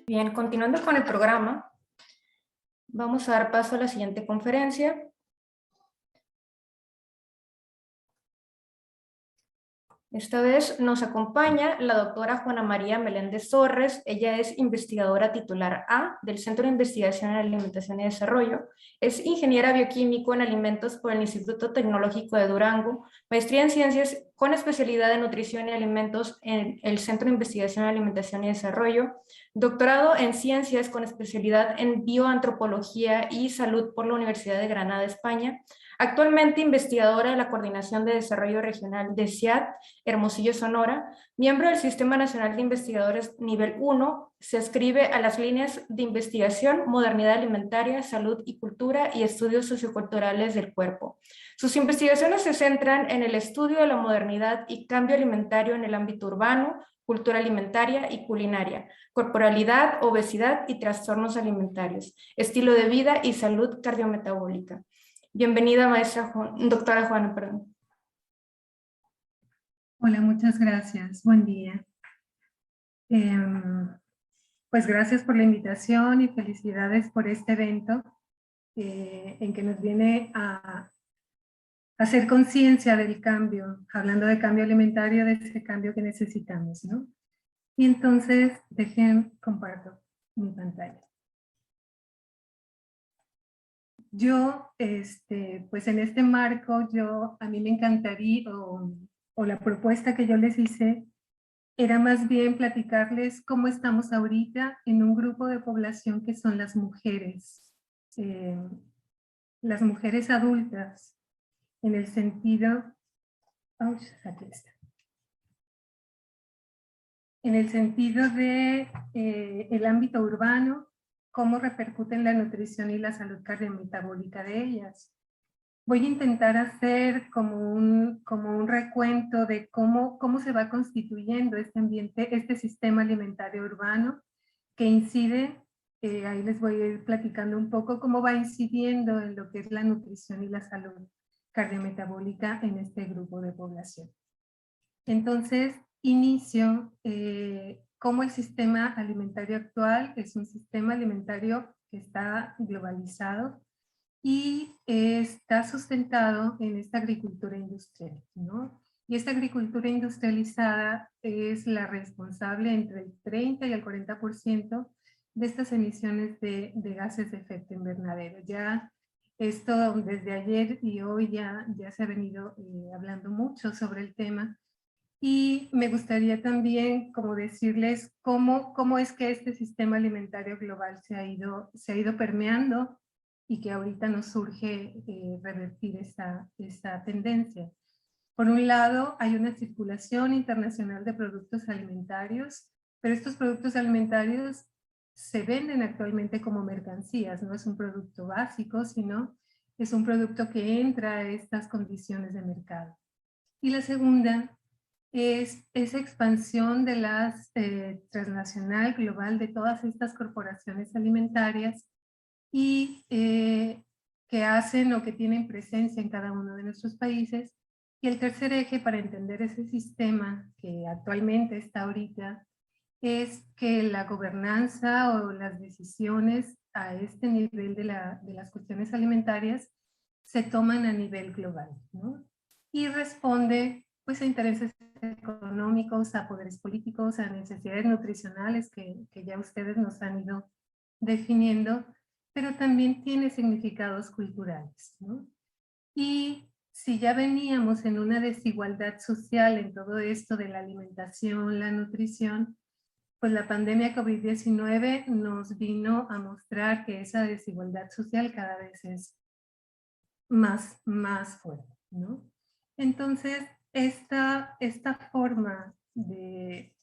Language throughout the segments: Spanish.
Bien, continuando con el programa, vamos a dar paso a la siguiente conferencia. Esta vez nos acompaña la doctora Juana María Meléndez Torres. Ella es investigadora titular A del Centro de Investigación en Alimentación y Desarrollo. Es ingeniera bioquímico en alimentos por el Instituto Tecnológico de Durango, maestría en ciencias con especialidad en nutrición y alimentos en el Centro de Investigación en Alimentación y Desarrollo, doctorado en ciencias con especialidad en bioantropología y salud por la Universidad de Granada, España. Actualmente investigadora de la Coordinación de Desarrollo Regional de CIAD, Hermosillo, Sonora, miembro del Sistema Nacional de Investigadores Nivel 1, se adscribe a las líneas de investigación, modernidad alimentaria, salud y cultura y estudios socioculturales del cuerpo. Sus investigaciones se centran en el estudio de la modernidad y cambio alimentario en el ámbito urbano, cultura alimentaria y culinaria, corporalidad, obesidad y trastornos alimentarios, estilo de vida y salud cardiometabólica. Bienvenida, doctora Juana, perdón. Hola, muchas gracias. Buen día. Pues gracias por la invitación y felicidades por este evento en que nos viene a hacer conciencia del cambio, hablando de cambio alimentario, de ese cambio que necesitamos, ¿no? Y entonces, comparto mi pantalla. Yo, pues en este marco, a mí me encantaría, o la propuesta que yo les hice, era más bien platicarles cómo estamos ahorita en un grupo de población que son las mujeres adultas, en el sentido, aquí está, en el sentido de el ámbito urbano, cómo repercuten la nutrición y la salud cardiometabólica de ellas. Voy a intentar hacer como un recuento de cómo se va constituyendo este ambiente, este sistema alimentario urbano que incide, ahí les voy a ir platicando un poco cómo va incidiendo en lo que es la nutrición y la salud cardiometabólica en este grupo de población. Entonces, inicio cómo el sistema alimentario actual es un sistema alimentario que está globalizado, y está sustentado en esta agricultura industrial, ¿no? Y esta agricultura industrializada es la responsable entre el 30 y el 40% de estas emisiones de gases de efecto invernadero. Ya esto desde ayer y hoy ya se ha venido hablando mucho sobre el tema, y me gustaría también como decirles cómo es que este sistema alimentario global se ha ido permeando y que ahorita nos surge revertir esta tendencia. Por un lado, hay una circulación internacional de productos alimentarios, pero estos productos alimentarios se venden actualmente como mercancías, no es un producto básico, sino es un producto que entra a estas condiciones de mercado. Y la segunda es esa expansión de las transnacional, global, de todas estas corporaciones alimentarias y que hacen o que tienen presencia en cada uno de nuestros países. Y el tercer eje para entender ese sistema que actualmente está ahorita es que la gobernanza o las decisiones a este nivel de las cuestiones alimentarias se toman a nivel global, ¿no? Y responde pues a intereses económicos, a poderes políticos, a necesidades nutricionales que ya ustedes nos han ido definiendo, pero también tiene significados culturales, ¿no? Y si ya veníamos en una desigualdad social en todo esto de la alimentación, la nutrición, pues la pandemia COVID-19 nos vino a mostrar que esa desigualdad social cada vez es más fuerte, ¿no? Entonces, esta forma de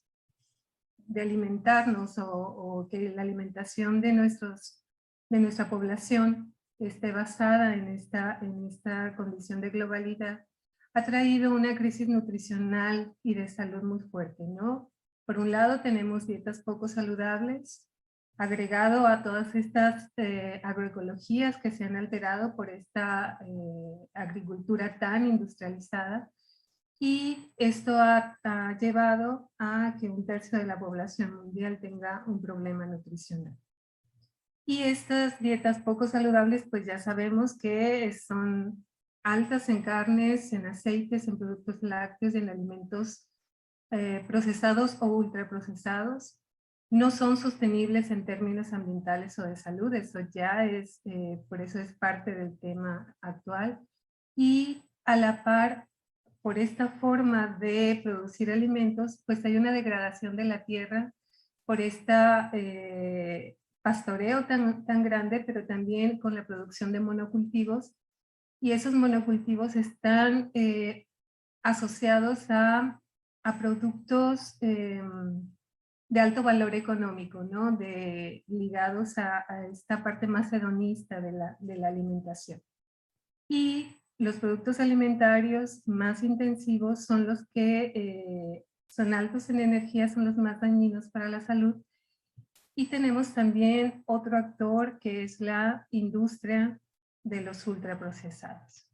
alimentarnos o que la alimentación de nuestra población esté basada en esta condición de globalidad, ha traído una crisis nutricional y de salud muy fuerte, ¿no? Por un lado tenemos dietas poco saludables, agregado a todas estas agroecologías que se han alterado por esta agricultura tan industrializada, Y esto ha llevado a que 1/3 de la población mundial tenga un problema nutricional. Y estas dietas poco saludables, pues ya sabemos que son altas en carnes, en aceites, en productos lácteos, en alimentos procesados o ultraprocesados. No son sostenibles en términos ambientales o de salud, eso ya es, por eso es parte del tema actual. Y a la par, por esta forma de producir alimentos, pues hay una degradación de la tierra por esta pastoreo tan grande, pero también con la producción de monocultivos. Y esos monocultivos están asociados a productos de alto valor económico, ¿no? Ligados a esta parte más hedonista de la alimentación. Y los productos alimentarios más intensivos son los que son altos en energía, son los más dañinos para la salud. Y tenemos también otro actor que es la industria de los ultraprocesados.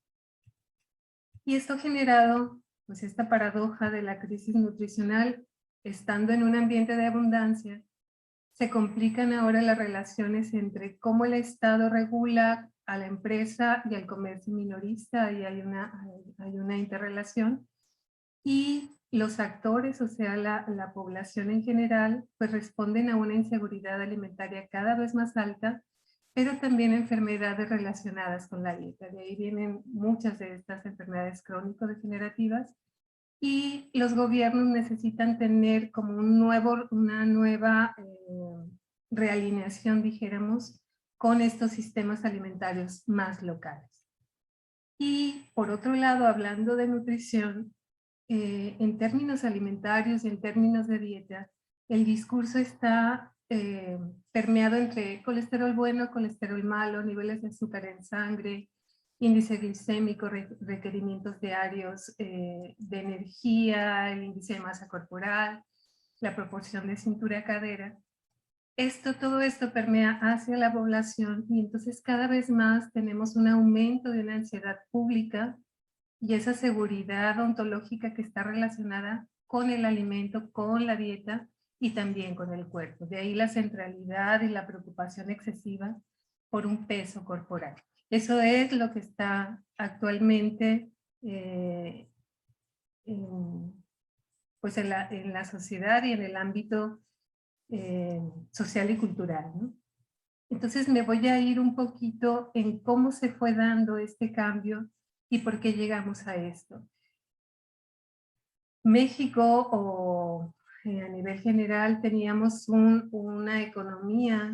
Y esto ha generado pues esta paradoja de la crisis nutricional. Estando en un ambiente de abundancia, se complican ahora las relaciones entre cómo el Estado regula a la empresa y al comercio minorista, y hay una interrelación, y los actores, o sea, la población en general, pues responden a una inseguridad alimentaria cada vez más alta, pero también enfermedades relacionadas con la dieta. De ahí vienen muchas de estas enfermedades crónico-degenerativas, y los gobiernos necesitan tener como una nueva realineación, dijéramos, con estos sistemas alimentarios más locales. Y por otro lado, hablando de nutrición, en términos alimentarios y en términos de dieta, el discurso está permeado entre colesterol bueno, colesterol malo, niveles de azúcar en sangre, índice glicémico, requerimientos diarios de energía, el índice de masa corporal, la proporción de cintura-cadera. Todo esto permea hacia la población, y entonces cada vez más tenemos un aumento de una ansiedad pública y esa seguridad ontológica que está relacionada con el alimento, con la dieta y también con el cuerpo. De ahí la centralidad y la preocupación excesiva por un peso corporal. Eso es lo que está actualmente pues en la sociedad y en el ámbito social y cultural, ¿no? Entonces me voy a ir un poquito en cómo se fue dando este cambio y por qué llegamos a esto. México, a nivel general, teníamos una economía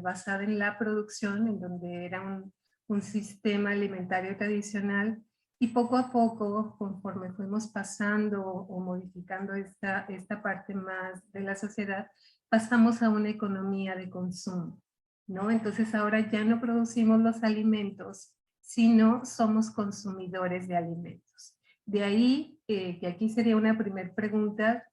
basada en la producción, en donde era un sistema alimentario tradicional, y poco a poco, conforme fuimos pasando o modificando esta parte más de la sociedad, pasamos a una economía de consumo, ¿no? Entonces ahora ya no producimos los alimentos, sino somos consumidores de alimentos. De ahí que aquí sería una primera pregunta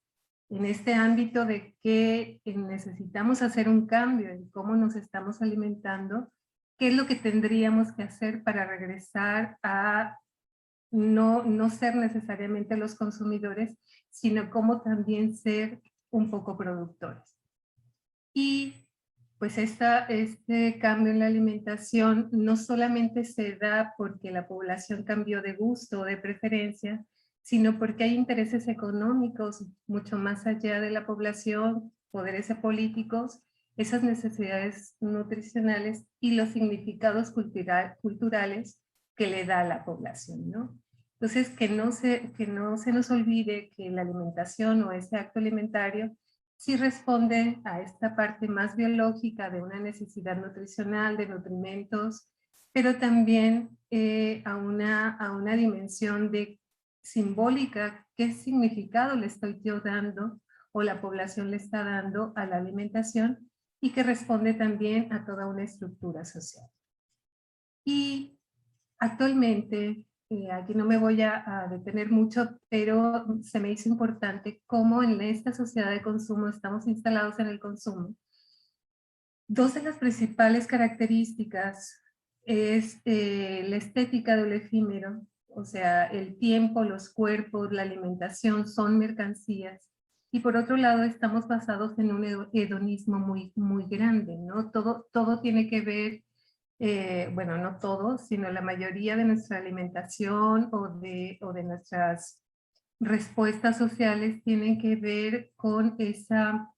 en este ámbito de que necesitamos hacer un cambio en cómo nos estamos alimentando. ¿Qué es lo que tendríamos que hacer para regresar a no ser necesariamente los consumidores, sino cómo también ser un poco productores? Y pues este cambio en la alimentación no solamente se da porque la población cambió de gusto o de preferencia, sino porque hay intereses económicos mucho más allá de la población, poderes políticos, esas necesidades nutricionales y los significados culturales que le da a la población, ¿no? Entonces, que no se nos olvide que la alimentación o ese acto alimentario sí responde a esta parte más biológica de una necesidad nutricional, de nutrimentos, pero también a una dimensión simbólica, qué significado le estoy yo dando o la población le está dando a la alimentación, y que responde también a toda una estructura social. Y actualmente, aquí no me voy a detener mucho, pero se me hizo importante cómo en esta sociedad de consumo estamos instalados en el consumo. Dos de las principales características es la estética de lo efímero, O sea, el tiempo, los cuerpos, la alimentación son mercancías. Y por otro lado, estamos basados en un hedonismo muy grande, ¿no? Todo tiene que ver, bueno, no todo, sino la mayoría de nuestra alimentación o de nuestras respuestas sociales tienen que ver con esa,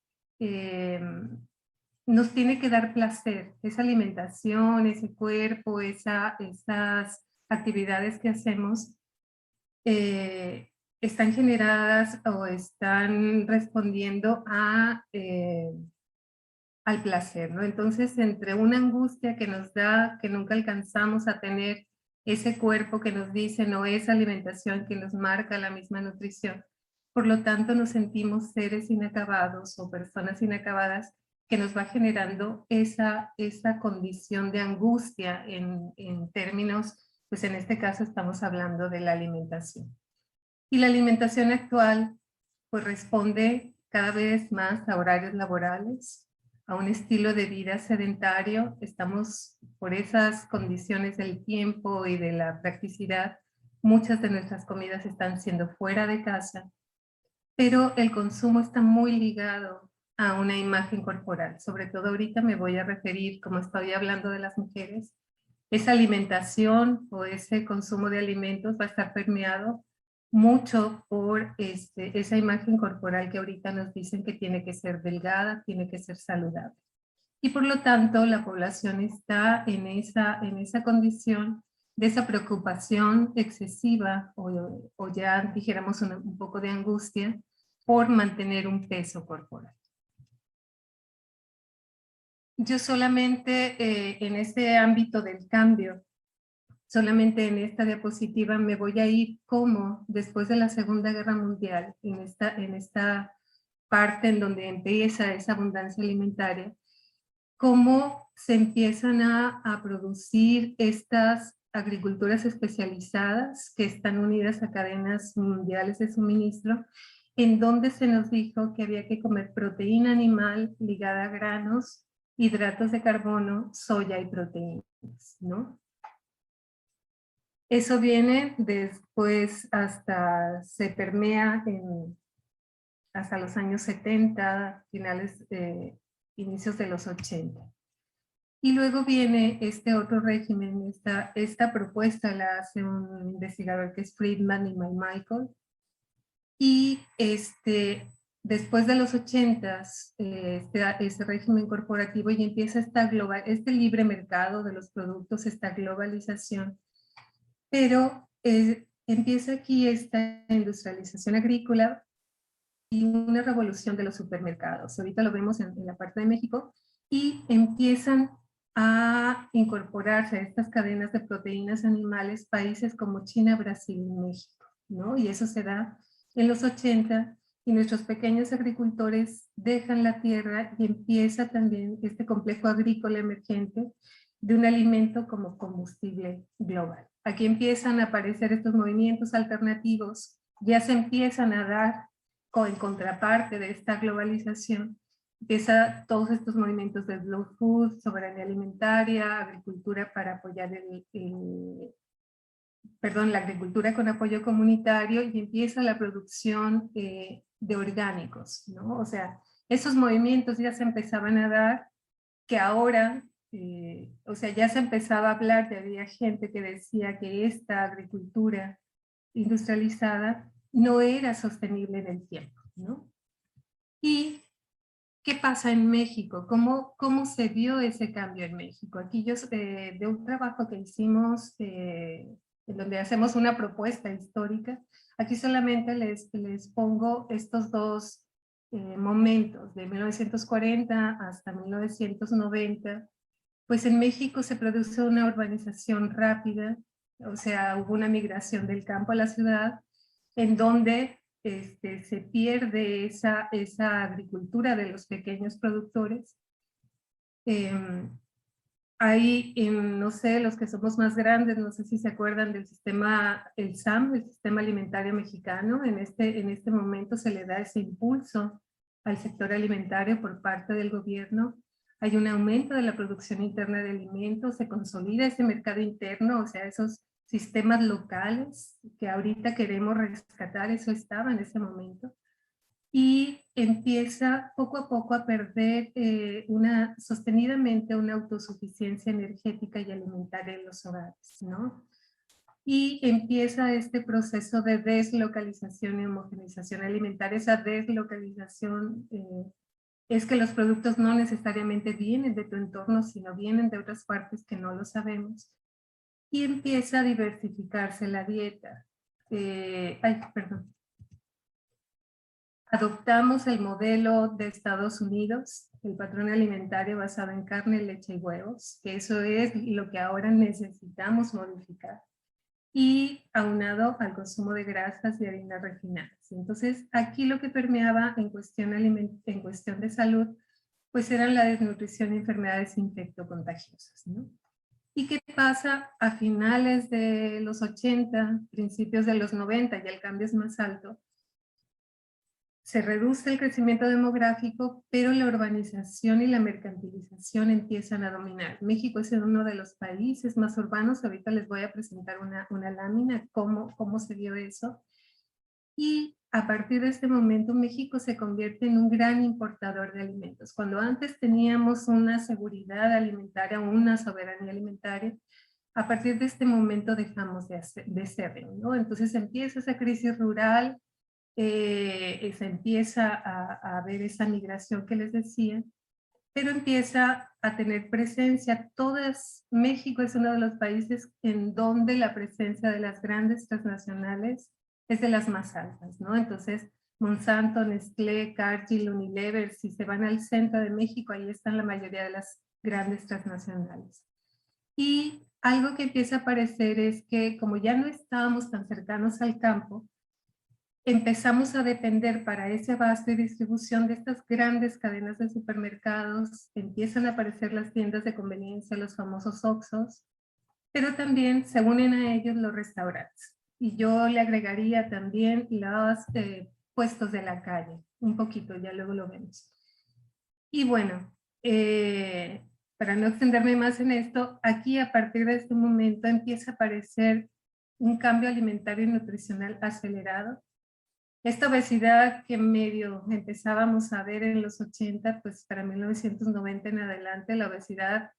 nos tiene que dar placer, esa alimentación, ese cuerpo, esas actividades que hacemos, están generadas o están respondiendo al placer, ¿no? Entonces, entre una angustia que nos da, que nunca alcanzamos a tener ese cuerpo que nos dice, no, esa alimentación que nos marca la misma nutrición, por lo tanto nos sentimos seres inacabados o personas inacabadas, que nos va generando esa condición de angustia en términos, pues en este caso estamos hablando de la alimentación. Y la alimentación actual pues responde cada vez más a horarios laborales, a un estilo de vida sedentario. Estamos por esas condiciones del tiempo y de la practicidad, muchas de nuestras comidas están siendo fuera de casa, pero el consumo está muy ligado a una imagen corporal. Sobre todo ahorita me voy a referir, como estoy hablando de las mujeres, esa alimentación o ese consumo de alimentos va a estar permeado mucho por esa imagen corporal que ahorita nos dicen que tiene que ser delgada, tiene que ser saludable. Y por lo tanto la población está en esa condición de esa preocupación excesiva o ya dijéramos un poco de angustia por mantener un peso corporal. Yo solamente en este ámbito del cambio, solamente en esta diapositiva me voy a ir como después de la Segunda Guerra Mundial, en esta parte en donde empieza esa abundancia alimentaria, cómo se empiezan a producir estas agriculturas especializadas que están unidas a cadenas mundiales de suministro, en donde se nos dijo que había que comer proteína animal ligada a granos, hidratos de carbono, soya y proteínas, ¿no? Eso viene después hasta, se permea hasta los años 70, finales, inicios de los 80. Y luego viene este otro régimen, esta propuesta la hace un investigador que es Friedman y Michael. Y después de los 80s, este régimen corporativo y empieza este libre mercado de los productos, esta globalización. Pero empieza aquí esta industrialización agrícola y una revolución de los supermercados. Ahorita lo vemos en la parte de México y empiezan a incorporarse a estas cadenas de proteínas animales países como China, Brasil y México, ¿no? Y eso se da en los 80 y nuestros pequeños agricultores dejan la tierra y empieza también este complejo agrícola emergente de un alimento como combustible global. Aquí empiezan a aparecer estos movimientos alternativos, ya se empiezan a dar en contraparte de esta globalización, empieza todos estos movimientos de slow food, soberanía alimentaria, agricultura para apoyar la agricultura con apoyo comunitario y empieza la producción de orgánicos, ¿no? O sea, esos movimientos ya se empezaban a dar, que ahora, o sea, ya se empezaba a hablar, ya había gente que decía que esta agricultura industrializada no era sostenible en el tiempo, ¿no? ¿Y qué pasa en México? ¿Cómo se dio ese cambio en México? Aquí yo, de un trabajo que hicimos, en donde hacemos una propuesta histórica, aquí solamente les pongo estos dos momentos, de 1940 hasta 1990, pues en México se produce una urbanización rápida, o sea, hubo una migración del campo a la ciudad, en donde se pierde esa agricultura de los pequeños productores. Hay, no sé, los que somos más grandes, no sé si se acuerdan del sistema, el SAM, el Sistema Alimentario Mexicano. En este momento se le da ese impulso al sector alimentario por parte del gobierno. Hay un aumento de la producción interna de alimentos, se consolida ese mercado interno, o sea, esos sistemas locales que ahorita queremos rescatar, eso estaba en ese momento, y empieza poco a poco a perder sostenidamente una autosuficiencia energética y alimentaria en los hogares, ¿no? Y empieza este proceso de deslocalización y homogeneización alimentaria. Esa deslocalización es que los productos no necesariamente vienen de tu entorno, sino vienen de otras partes que no lo sabemos. Y empieza a diversificarse la dieta. Adoptamos el modelo de Estados Unidos, el patrón alimentario basado en carne, leche y huevos, que eso es lo que ahora necesitamos modificar, y aunado al consumo de grasas y harinas refinadas. Entonces, aquí lo que permeaba en cuestión de salud, pues eran la desnutrición y enfermedades infectocontagiosas, ¿no? ¿Y qué pasa a finales de los 80, principios de los 90, ya el cambio es más alto? Se reduce el crecimiento demográfico, pero la urbanización y la mercantilización empiezan a dominar. México es uno de los países más urbanos. Ahorita les voy a presentar una lámina, cómo se dio eso. Y a partir de este momento, México se convierte en un gran importador de alimentos. Cuando antes teníamos una seguridad alimentaria o una soberanía alimentaria, a partir de este momento dejamos de serlo, ¿no? Entonces empieza esa crisis rural, se empieza a ver esa migración que les decía, pero empieza a tener presencia. México es uno de los países en donde la presencia de las grandes transnacionales es de las más altas, ¿no? Entonces, Monsanto, Nestlé, Cargill, Unilever, si se van al centro de México, ahí están la mayoría de las grandes transnacionales. Y algo que empieza a aparecer es que como ya no estábamos tan cercanos al campo, empezamos a depender para ese abasto y distribución de estas grandes cadenas de supermercados. Empiezan a aparecer las tiendas de conveniencia, los famosos Oxxos, pero también se unen a ellos los restaurantes. Y yo le agregaría también los puestos de la calle, un poquito, ya luego lo vemos. Y bueno, para no extenderme más en esto, aquí a partir de este momento empieza a aparecer un cambio alimentario y nutricional acelerado. Esta obesidad que medio empezábamos a ver en los 80, pues para 1990 en adelante, la obesidad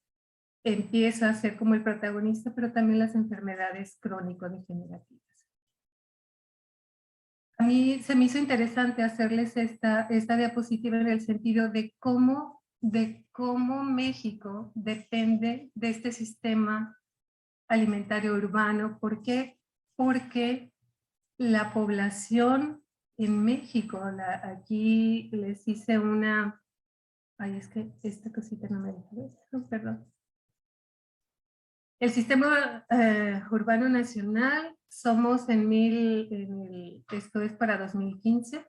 empieza a ser como el protagonista, pero también las enfermedades crónico-degenerativas. A mí se me hizo interesante hacerles esta diapositiva en el sentido de cómo México depende de este sistema alimentario urbano. ¿Por qué? Porque la población en México, aquí les hice es que esta cosita no me deja ver, perdón. El sistema urbano nacional, somos esto es para 2015,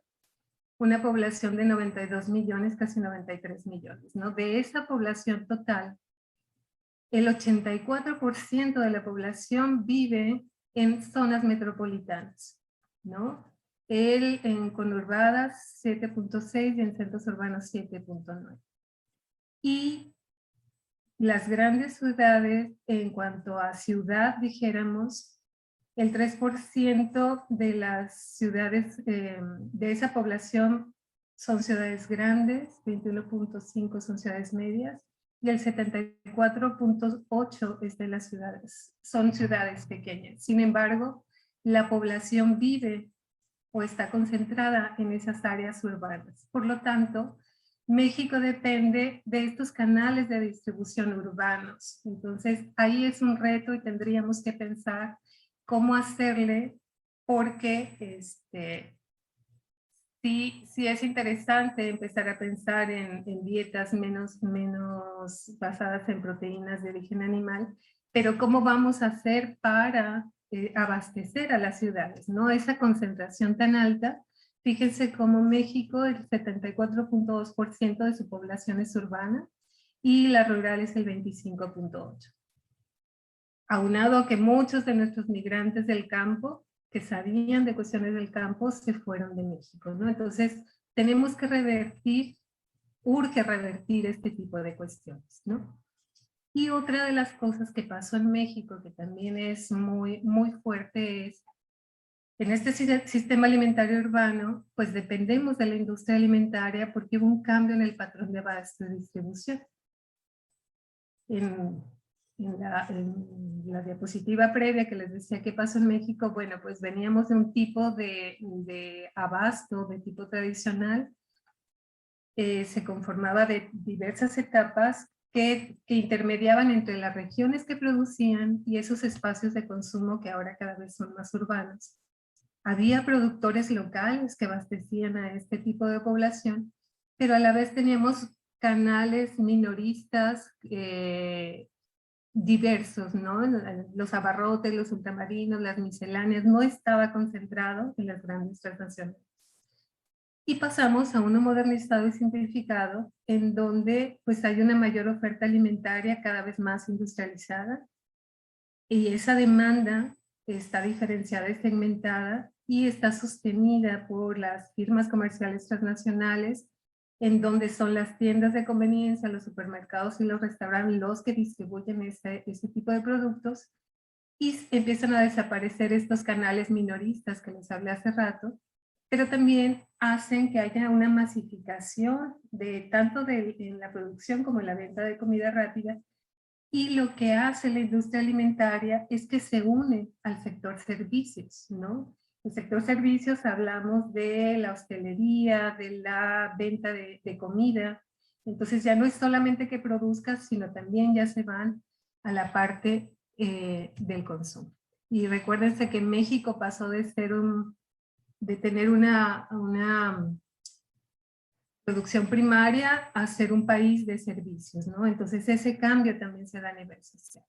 una población de 92 millones, casi 93 millones, ¿no? De esa población total, el 84% de la población vive en zonas metropolitanas, ¿no? En conurbadas 7.6 y en centros urbanos 7.9. Y las grandes ciudades, en cuanto a ciudad, dijéramos, el 3% de las ciudades de esa población son ciudades grandes, 21.5 son ciudades medias, y el 74.8 es de las ciudades, son ciudades pequeñas. Sin embargo, la población vive o está concentrada en esas áreas urbanas. Por lo tanto, México depende de estos canales de distribución urbanos. Entonces, ahí es un reto y tendríamos que pensar cómo hacerle, porque sí es interesante empezar a pensar en dietas menos basadas en proteínas de origen animal, pero cómo vamos a hacer para abastecer a las ciudades, ¿no? Esa concentración tan alta. Fíjense cómo México, el 74.2% de su población es urbana y la rural es el 25.8%. Aunado a que muchos de nuestros migrantes del campo que sabían de cuestiones del campo se fueron de México, ¿no? Entonces, tenemos que urge revertir este tipo de cuestiones, ¿no? Y otra de las cosas que pasó en México, que también es muy, muy fuerte, es en este sistema alimentario urbano, pues dependemos de la industria alimentaria porque hubo un cambio en el patrón de abasto y distribución. En, en la diapositiva previa que les decía qué pasó en México, bueno, pues veníamos de un tipo de abasto de tipo tradicional, se conformaba de diversas etapas que intermediaban entre las regiones que producían y esos espacios de consumo que ahora cada vez son más urbanos. Había productores locales que abastecían a este tipo de población, pero a la vez teníamos canales minoristas diversos, ¿no? Los abarrotes, los ultramarinos, las misceláneas, no estaba concentrado en las grandes transnacionales. Y pasamos a uno modernizado y simplificado, en donde pues hay una mayor oferta alimentaria cada vez más industrializada, y esa demanda está diferenciada y segmentada y está sostenida por las firmas comerciales transnacionales, en donde son las tiendas de conveniencia, los supermercados y los restaurantes los que distribuyen ese tipo de productos, y empiezan a desaparecer estos canales minoristas que les hablé hace rato, pero también hacen que haya una masificación de tanto en la producción como en la venta de comida rápida. Y lo que hace la industria alimentaria es que se une al sector servicios, ¿no? El sector servicios hablamos de la hostelería, de la venta de comida. Entonces ya no es solamente que produzcas, sino también ya se van a la parte del consumo. Y recuérdense que México pasó de ser de tener una producción primaria a ser un país de servicios, ¿no? Entonces ese cambio también se da a nivel social.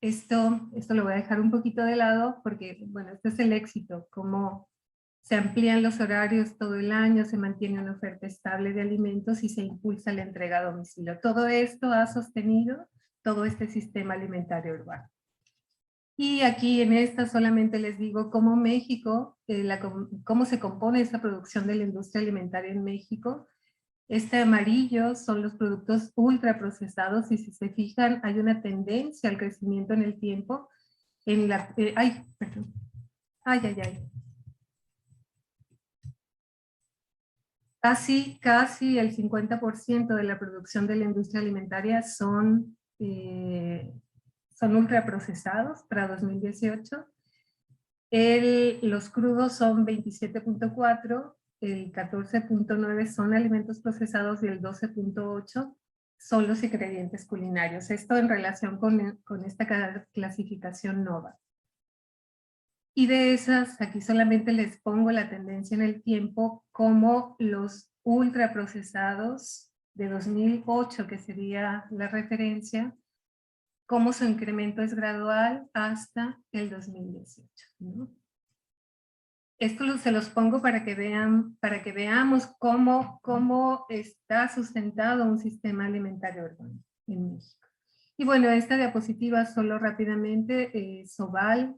Esto lo voy a dejar un poquito de lado porque, bueno, este es el éxito, cómo se amplían los horarios todo el año, se mantiene una oferta estable de alimentos y se impulsa la entrega a domicilio. Todo esto ha sostenido todo este sistema alimentario urbano. Y aquí en esta solamente les digo cómo México, cómo se compone esta producción de la industria alimentaria en México. Este amarillo son los productos ultraprocesados y si se fijan hay una tendencia al crecimiento en el tiempo. Ay, perdón. Ay. Casi el 50% de la producción de la industria alimentaria son ultraprocesados para 2018. Los crudos son 27.4, el 14.9 son alimentos procesados y el 12.8 son los ingredientes culinarios. Esto en relación con esta clasificación NOVA. Y de esas, aquí solamente les pongo la tendencia en el tiempo, como los ultraprocesados de 2008, que sería la referencia, cómo su incremento es gradual hasta el 2018, ¿no? Esto se los pongo para que veamos cómo está sustentado un sistema alimentario urbano en México. Y bueno, esta diapositiva solo rápidamente, Sobal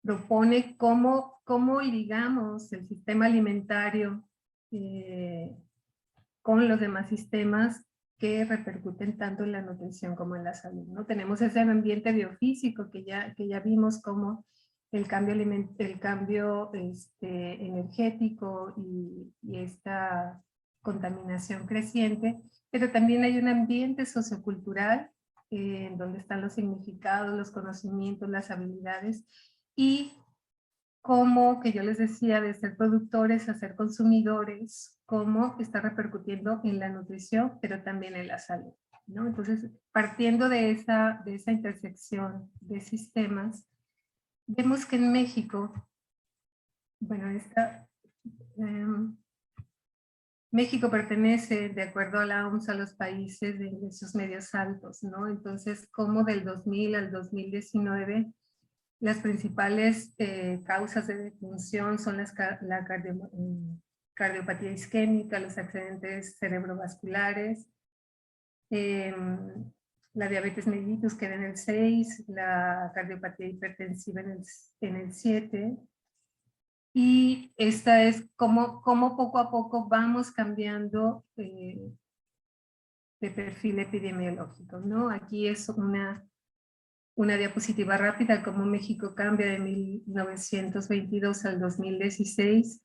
propone cómo ligamos el sistema alimentario con los demás sistemas que repercuten tanto en la nutrición como en la salud, ¿no? Tenemos ese ambiente biofísico que ya vimos como el cambio energético y esta contaminación creciente, pero también hay un ambiente sociocultural en donde están los significados, los conocimientos, las habilidades, y cómo, que yo les decía, de ser productores a ser consumidores, cómo está repercutiendo en la nutrición, pero también en la salud, ¿no? Entonces, partiendo de esa intersección de sistemas, vemos que en México, bueno, México pertenece, de acuerdo a la OMS, a los países de ingresos medios altos, ¿no? Entonces, como del 2000 al 2019, las principales causas de defunción son la cardiopatía isquémica, los accidentes cerebrovasculares, la diabetes mellitus queda en el 6, la cardiopatía hipertensiva en el 7. Y esta es cómo poco a poco vamos cambiando perfil epidemiológico, ¿no? Aquí es una diapositiva rápida, cómo México cambia de 1922 al 2016,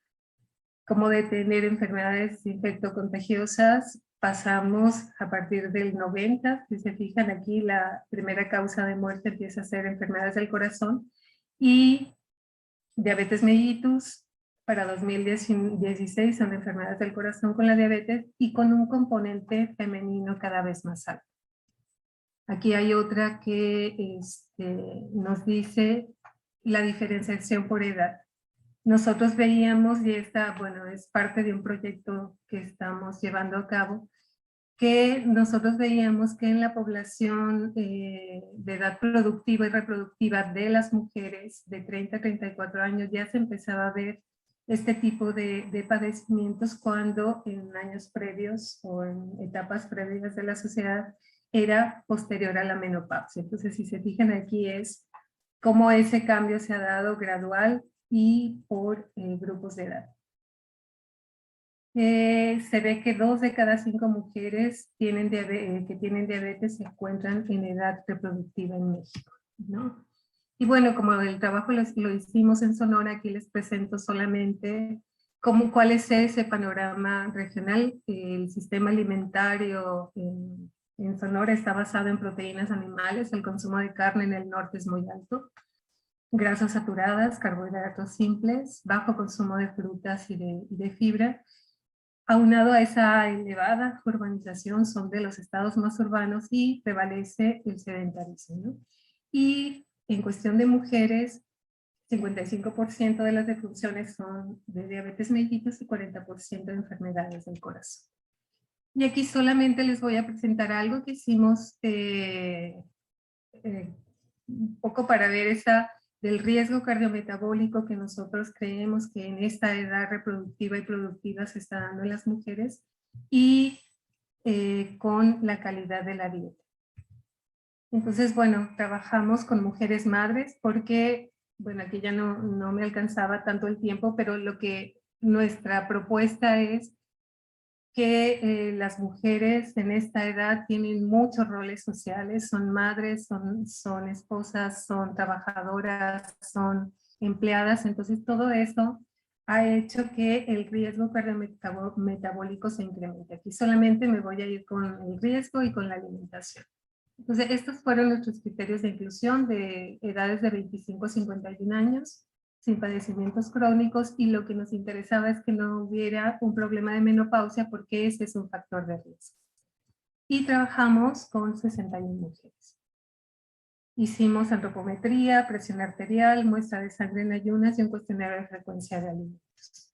cómo de tener enfermedades infectocontagiosas pasamos a partir del 90, si se fijan aquí la primera causa de muerte empieza a ser enfermedades del corazón y diabetes mellitus para 2016 son enfermedades del corazón con la diabetes y con un componente femenino cada vez más alto. Aquí hay otra que nos dice la diferenciación por edad. Nosotros veíamos, y esta, bueno, es parte de un proyecto que estamos llevando a cabo, que nosotros veíamos que en la población de edad productiva y reproductiva de las mujeres de 30 a 34 años ya se empezaba a ver este tipo de padecimientos cuando en años previos o en etapas previas de la sociedad era posterior a la menopausia. Entonces, si se fijan aquí es cómo ese cambio se ha dado gradual y por grupos de edad. Se ve que 2 de cada 5 mujeres que tienen diabetes se encuentran en edad reproductiva en México, ¿no? Y bueno, como el trabajo lo hicimos en Sonora, aquí les presento solamente cuál es ese panorama regional. El sistema alimentario en Sonora está basado en proteínas animales, el consumo de carne en el norte es muy alto, grasas saturadas, carbohidratos simples, bajo consumo de frutas y de fibra. Aunado a esa elevada urbanización, son de los estados más urbanos y prevalece el sedentarismo, ¿no? Y en cuestión de mujeres, 55% de las defunciones son de diabetes mellitus y 40% de enfermedades del corazón. Y aquí solamente les voy a presentar algo que hicimos un poco para ver del riesgo cardiometabólico que nosotros creemos que en esta edad reproductiva y productiva se está dando en las mujeres y con la calidad de la dieta. Entonces, bueno, trabajamos con mujeres madres porque, bueno, aquí ya no me alcanzaba tanto el tiempo, pero lo que nuestra propuesta es que las mujeres en esta edad tienen muchos roles sociales, son madres, son esposas, son trabajadoras, son empleadas, entonces todo eso ha hecho que el riesgo cardiometabólico se incremente. Aquí solamente me voy a ir con el riesgo y con la alimentación. Entonces, estos fueron nuestros criterios de inclusión de edades de 25 a 51 años, sin padecimientos crónicos, y lo que nos interesaba es que no hubiera un problema de menopausia porque ese es un factor de riesgo. Y trabajamos con 61 mujeres. Hicimos antropometría, presión arterial, muestra de sangre en ayunas y un cuestionario de frecuencia de alimentos.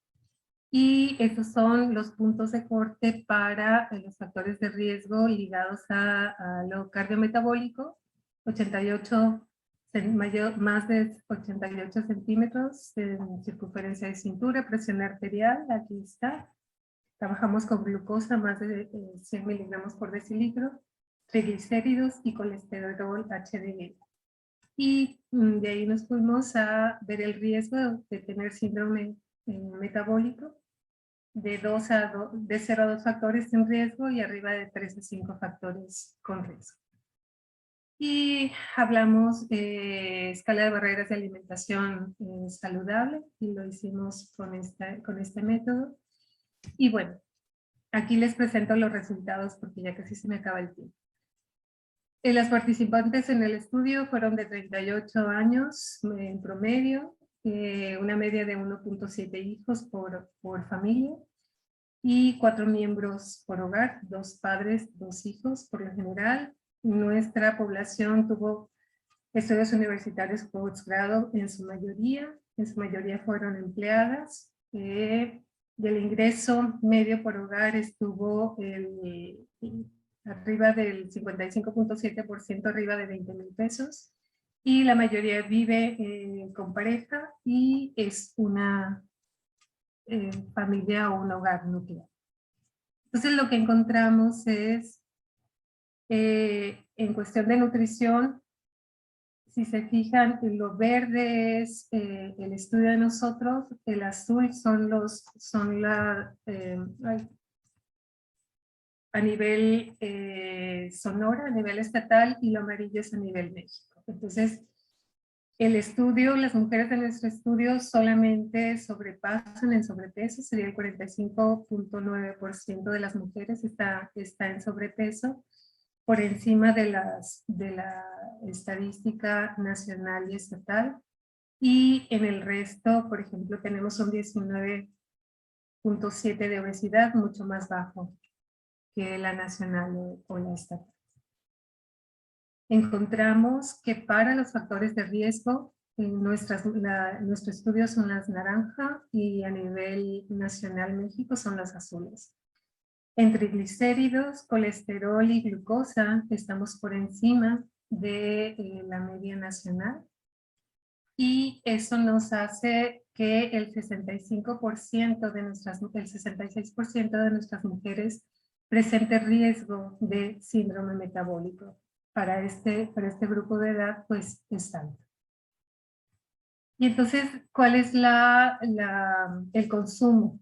Y estos son los puntos de corte para los factores de riesgo ligados a lo cardiometabólico. 88, más de 88 centímetros en circunferencia de cintura, presión arterial, aquí está. Trabajamos con glucosa, más de 100 miligramos por decilitro, triglicéridos y colesterol HDL. Y de ahí nos fuimos a ver el riesgo de tener síndrome metabólico de 0 a 2 factores en riesgo y arriba de 3 a 5 factores con riesgo. Y hablamos de escala de barreras de alimentación saludable y lo hicimos con este método. Y bueno, aquí les presento los resultados porque ya casi se me acaba el tiempo. Las participantes en el estudio fueron de 38 años en promedio, una media de 1.7 hijos por familia y 4 miembros por hogar, 2 padres, 2 hijos por lo general. Nuestra población tuvo estudios universitarios postgrado en su mayoría fueron empleadas. Del ingreso medio por hogar estuvo arriba del 55.7%, arriba de 20,000 pesos. Y la mayoría vive con pareja y es una familia o un hogar nuclear. Entonces lo que encontramos es, en cuestión de nutrición, si se fijan, lo verde es el estudio de nosotros, el azul son a nivel Sonora, a nivel estatal, y lo amarillo es a nivel México. Entonces, el estudio, las mujeres de nuestro estudio solamente sobrepasan en sobrepeso, sería el 45.9% de las mujeres está en sobrepeso, por encima de la estadística nacional y estatal. Y en el resto, por ejemplo, tenemos un 19.7 de obesidad, mucho más bajo que la nacional o la estatal. Encontramos que para los factores de riesgo, nuestro estudio son las naranja y a nivel nacional México son las azules. En triglicéridos, colesterol y glucosa estamos por encima de la media nacional, y eso nos hace que el 65% de nuestras, el 66% de nuestras mujeres presente riesgo de síndrome metabólico. Para este grupo de edad, pues es alto. Y entonces, ¿cuál es el consumo?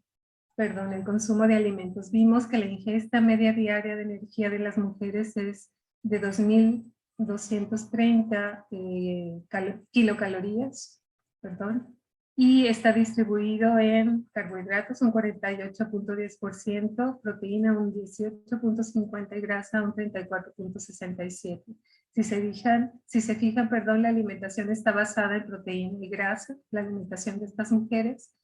Perdón, el consumo de alimentos. Vimos que la ingesta media diaria de energía de las mujeres es de 2.230 kilocalorías, perdón, y está distribuido en carbohidratos un 48.10%, proteína un 18.50% y grasa un 34.67%. Si se fijan, perdón, la alimentación está basada en proteína y grasa, la alimentación de estas mujeres.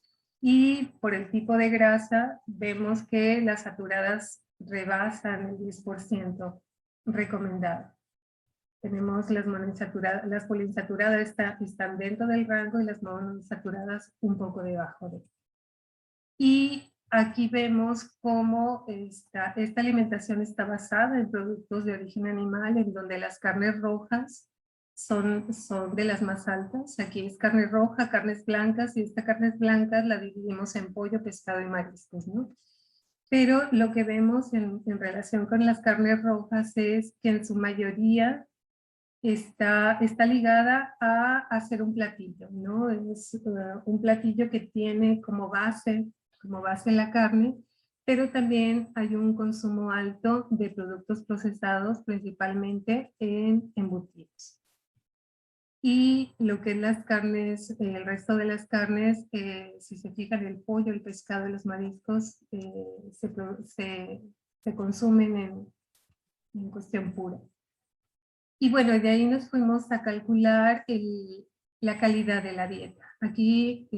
Y por el tipo de grasa, vemos que las saturadas rebasan el 10% recomendado. Tenemos las monoinsaturadas, las poliinsaturadas están dentro del rango y las monoinsaturadas un poco debajo de. Y aquí vemos cómo esta alimentación está basada en productos de origen animal, en donde las carnes rojas son de las más altas. Aquí es carne roja, carnes blancas, y esta carnes blancas la dividimos en pollo, pescado y mariscos, ¿no? Pero lo que vemos en relación con las carnes rojas es que en su mayoría está ligada a hacer un platillo, ¿no? Es un platillo que tiene como base la carne, pero también hay un consumo alto de productos procesados, principalmente en embutidos. Y lo que es las carnes, el resto de las carnes, si se fijan, el pollo, el pescado y los mariscos se consumen en cuestión pura. Y bueno, de ahí nos fuimos a calcular la calidad de la dieta. Aquí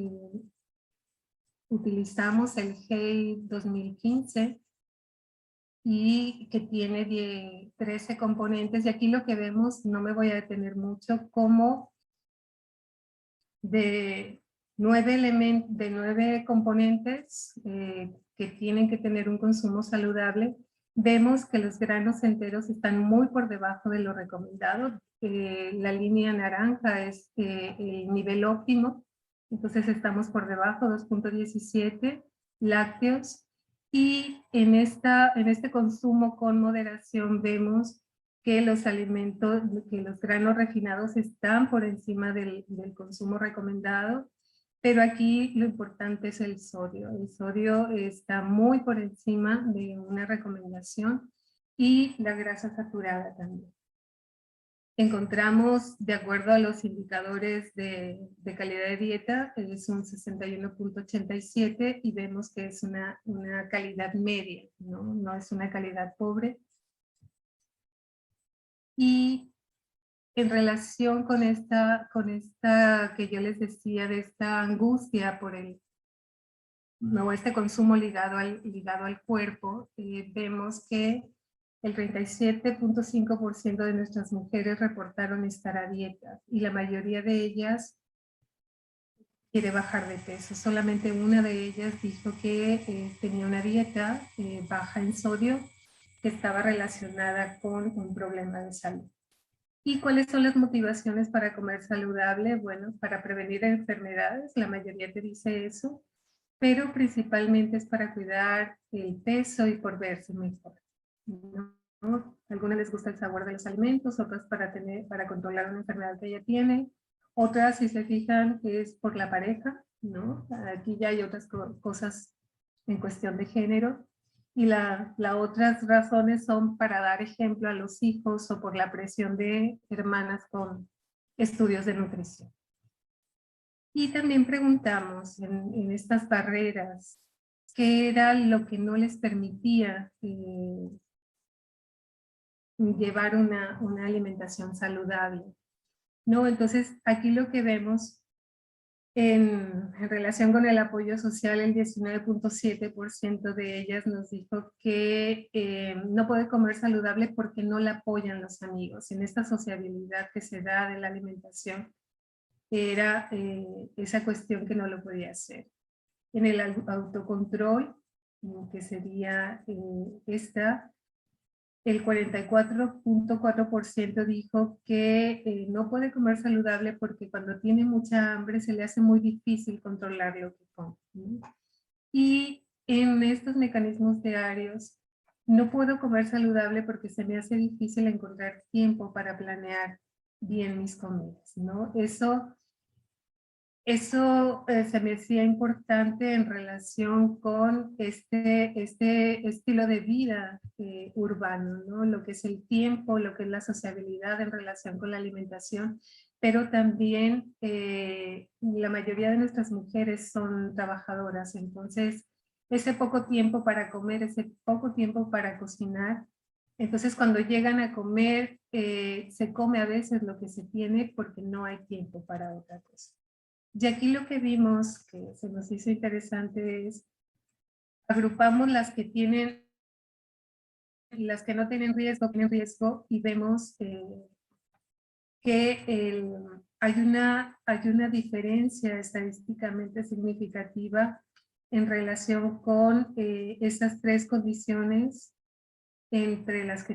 utilizamos el GEI 2015 y que tiene 13 componentes. Y aquí lo que vemos, no me voy a detener mucho, como de 9 componentes que tienen que tener un consumo saludable, vemos que los granos enteros están muy por debajo de lo recomendado. La línea naranja es el nivel óptimo, entonces estamos por debajo, 2.17, lácteos. Y en este consumo con moderación vemos que los alimentos, que los granos refinados están por encima del consumo recomendado, pero aquí lo importante es el sodio. El sodio está muy por encima de una recomendación, y la grasa saturada también. Encontramos, de acuerdo a los indicadores de calidad de dieta, es un 61.87, y vemos que es una calidad media, ¿no? No es una calidad pobre. Y en relación con esta que yo les decía, de esta angustia por este consumo ligado al cuerpo, vemos que el 37.5% de nuestras mujeres reportaron estar a dieta, y la mayoría de ellas quiere bajar de peso. Solamente una de ellas dijo que tenía una dieta baja en sodio, que estaba relacionada con un problema de salud. ¿Y cuáles son las motivaciones para comer saludable? Bueno, para prevenir enfermedades, la mayoría te dice eso, pero principalmente es para cuidar el peso y por verse mejor, ¿no? A algunas les gusta el sabor de los alimentos, otras para controlar una enfermedad que ella tiene, otras, si se fijan, es por la pareja, ¿no? Aquí ya hay otras cosas en cuestión de género. y las otras razones son para dar ejemplo a los hijos o por la presión de hermanas con estudios de nutrición. Y también preguntamos en estas barreras qué era lo que no les permitía llevar una alimentación saludable, ¿no? Entonces, aquí lo que vemos en relación con el apoyo social, el 19.7% de ellas nos dijo que no puede comer saludable porque no la apoyan los amigos. En esta sociabilidad que se da de la alimentación, era esa cuestión que no lo podía hacer. En el autocontrol, que sería el 44.4% dijo que no puede comer saludable porque cuando tiene mucha hambre se le hace muy difícil controlar lo que come, ¿no? Y en estos mecanismos diarios, no puedo comer saludable porque se me hace difícil encontrar tiempo para planear bien mis comidas, ¿no? Eso se me hacía importante en relación con este estilo de vida urbano, ¿no? Lo que es el tiempo, lo que es la sociabilidad en relación con la alimentación, pero también la mayoría de nuestras mujeres son trabajadoras, entonces ese poco tiempo para comer, ese poco tiempo para cocinar, entonces cuando llegan a comer, se come a veces lo que se tiene porque no hay tiempo para otra cosa. Y aquí lo que vimos, que se nos hizo interesante, es agrupamos las que tienen y las que no tienen riesgo y vemos que hay una diferencia estadísticamente significativa en relación con estas tres condiciones entre las que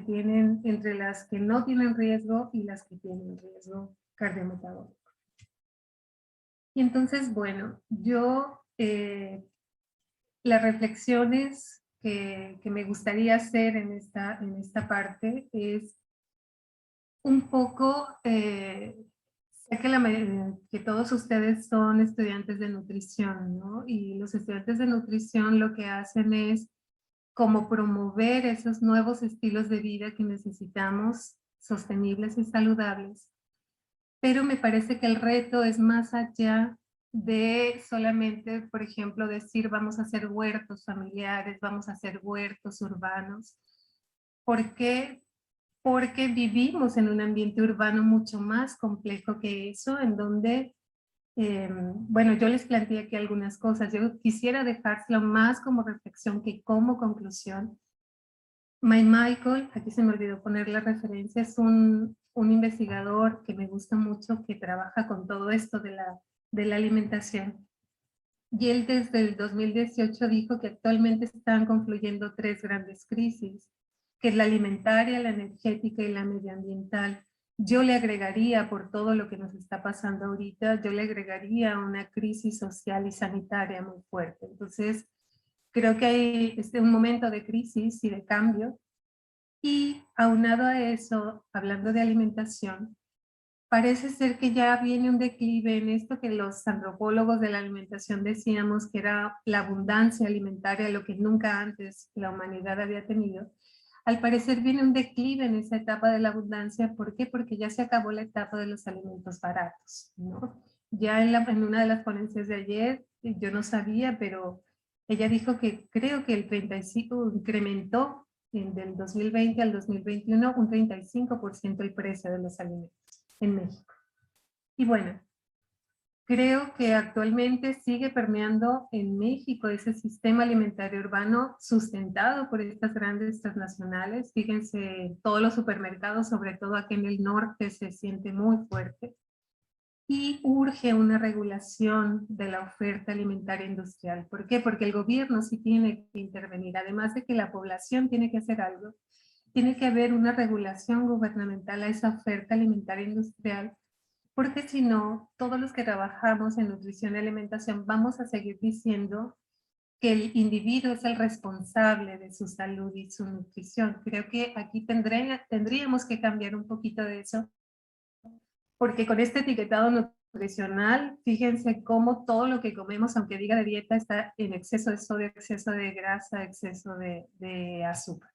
no tienen riesgo y las que tienen riesgo cardiometabólico. Y entonces, bueno, las reflexiones que me gustaría hacer en esta parte es un poco, sé que todos ustedes son estudiantes de nutrición, ¿no? Y los estudiantes de nutrición lo que hacen es como promover esos nuevos estilos de vida que necesitamos, sostenibles y saludables. Pero me parece que el reto es más allá de solamente, por ejemplo, decir vamos a hacer huertos familiares, vamos a hacer huertos urbanos. ¿Por qué? Porque vivimos en un ambiente urbano mucho más complejo que eso, en donde, bueno, yo les planteé aquí algunas cosas. Yo quisiera dejárselo más como reflexión que como conclusión. Michael, aquí se me olvidó poner la referencia, es un investigador que me gusta mucho, que trabaja con todo esto de la alimentación. Y él desde el 2018 dijo que actualmente están confluyendo tres grandes crisis, que es la alimentaria, la energética y la medioambiental. Yo le agregaría, por todo lo que nos está pasando ahorita, yo le agregaría una crisis social y sanitaria muy fuerte. Entonces, creo que hay un momento de crisis y de cambio. Y aunado a eso, hablando de alimentación, parece ser que ya viene un declive en esto que los antropólogos de la alimentación decíamos que era la abundancia alimentaria, lo que nunca antes la humanidad había tenido. Al parecer viene un declive en esa etapa de la abundancia. ¿Por qué? Porque ya se acabó la etapa de los alimentos baratos, ¿no? Ya en una de las ponencias de ayer, yo no sabía, pero ella dijo que creo que el 35 incrementó del 2020 al 2021 un 35% el precio de los alimentos en México. Y bueno, creo que actualmente sigue permeando en México ese sistema alimentario urbano sustentado por estas grandes transnacionales. Fíjense, todos los supermercados, sobre todo aquí en el norte, se siente muy fuerte. Y urge una regulación de la oferta alimentaria industrial. ¿Por qué? Porque el gobierno sí tiene que intervenir. Además de que la población tiene que hacer algo, tiene que haber una regulación gubernamental a esa oferta alimentaria industrial, porque si no, todos los que trabajamos en nutrición y alimentación vamos a seguir diciendo que el individuo es el responsable de su salud y su nutrición. Creo que aquí tendríamos que cambiar un poquito de eso, porque con este etiquetado nutricional, fíjense cómo todo lo que comemos, aunque diga de dieta, está en exceso de sodio, exceso de grasa, exceso de azúcar.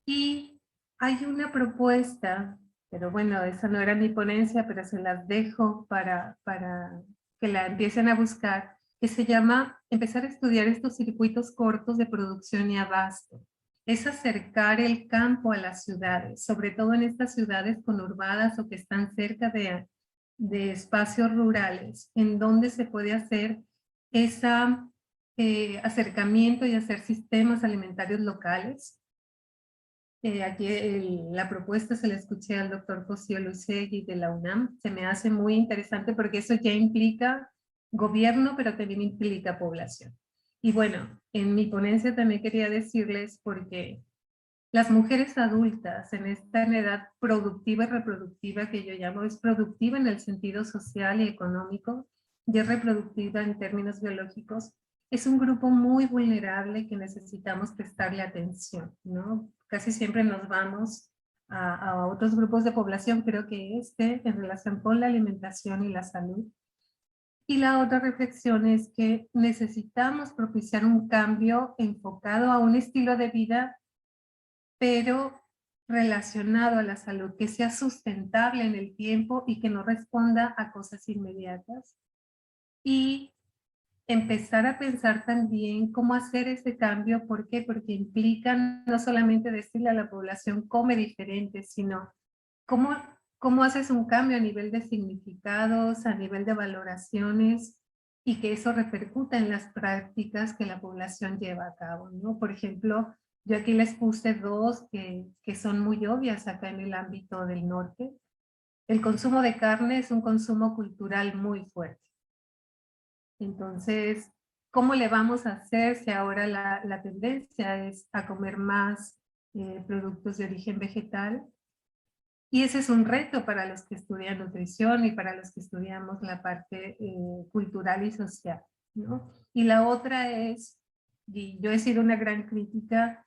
Y hay una propuesta, pero bueno, esa no era mi ponencia, pero se las dejo para que la empiecen a buscar, que se llama empezar a estudiar estos circuitos cortos de producción y abasto. Es acercar el campo a las ciudades, sobre todo en estas ciudades conurbadas o que están cerca de espacios rurales, en donde se puede hacer ese acercamiento y hacer sistemas alimentarios locales. Aquí la propuesta se la escuché al doctor José Lucegui de la UNAM. Se me hace muy interesante porque eso ya implica gobierno, pero también implica población. Y bueno, en mi ponencia también quería decirles porque las mujeres adultas en esta edad productiva y reproductiva que yo llamo, es productiva en el sentido social y económico y es reproductiva en términos biológicos, es un grupo muy vulnerable que necesitamos prestarle atención, ¿no? Casi siempre nos vamos a otros grupos de población, creo que en relación con la alimentación y la salud. Y la otra reflexión es que necesitamos propiciar un cambio enfocado a un estilo de vida, pero relacionado a la salud, que sea sustentable en el tiempo y que no responda a cosas inmediatas. Y empezar a pensar también cómo hacer ese cambio. ¿Por qué? Porque implica no solamente decirle a la población come diferente, sino cómo haces un cambio a nivel de significados, a nivel de valoraciones, y que eso repercuta en las prácticas que la población lleva a cabo, ¿no? Por ejemplo, yo aquí les puse dos que son muy obvias acá en el ámbito del norte. El consumo de carne es un consumo cultural muy fuerte. Entonces, ¿cómo le vamos a hacer si ahora la tendencia es a comer más productos de origen vegetal? Y ese es un reto para los que estudian nutrición y para los que estudiamos la parte cultural y social, ¿no? Y la otra es, y yo he sido una gran crítica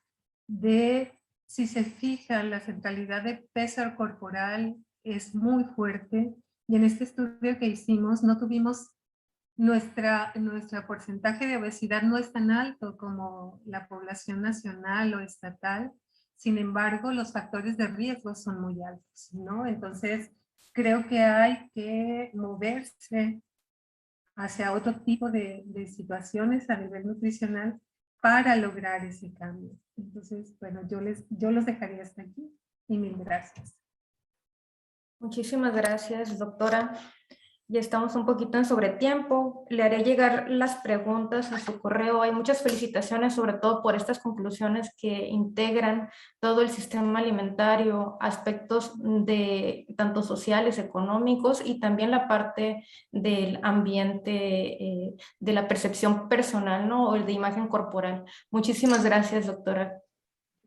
de, si se fijan, la centralidad de peso corporal es muy fuerte, y en este estudio que hicimos no tuvimos nuestro porcentaje de obesidad no es tan alto como la población nacional o estatal. Sin embargo, los factores de riesgo son muy altos, ¿no? Entonces, creo que hay que moverse hacia otro tipo de situaciones a nivel nutricional para lograr ese cambio. Entonces, bueno, yo los dejaría hasta aquí y mil gracias. Muchísimas gracias, doctora. Ya estamos un poquito en sobretiempo. Le haré llegar las preguntas a su correo. Hay muchas felicitaciones, sobre todo por estas conclusiones que integran todo el sistema alimentario, aspectos de tanto sociales, económicos y también la parte del ambiente, de la percepción personal, ¿no? O de imagen corporal. Muchísimas gracias, doctora.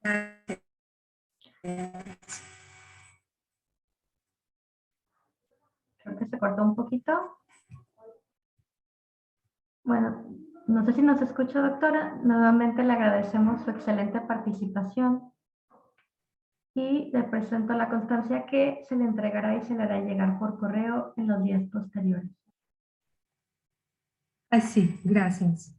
Gracias. Creo que se cortó un poquito. Bueno, no sé si nos escucha, doctora. Nuevamente le agradecemos su excelente participación y le presento la constancia que se le entregará y se le hará llegar por correo en los días posteriores. Ay, sí, gracias.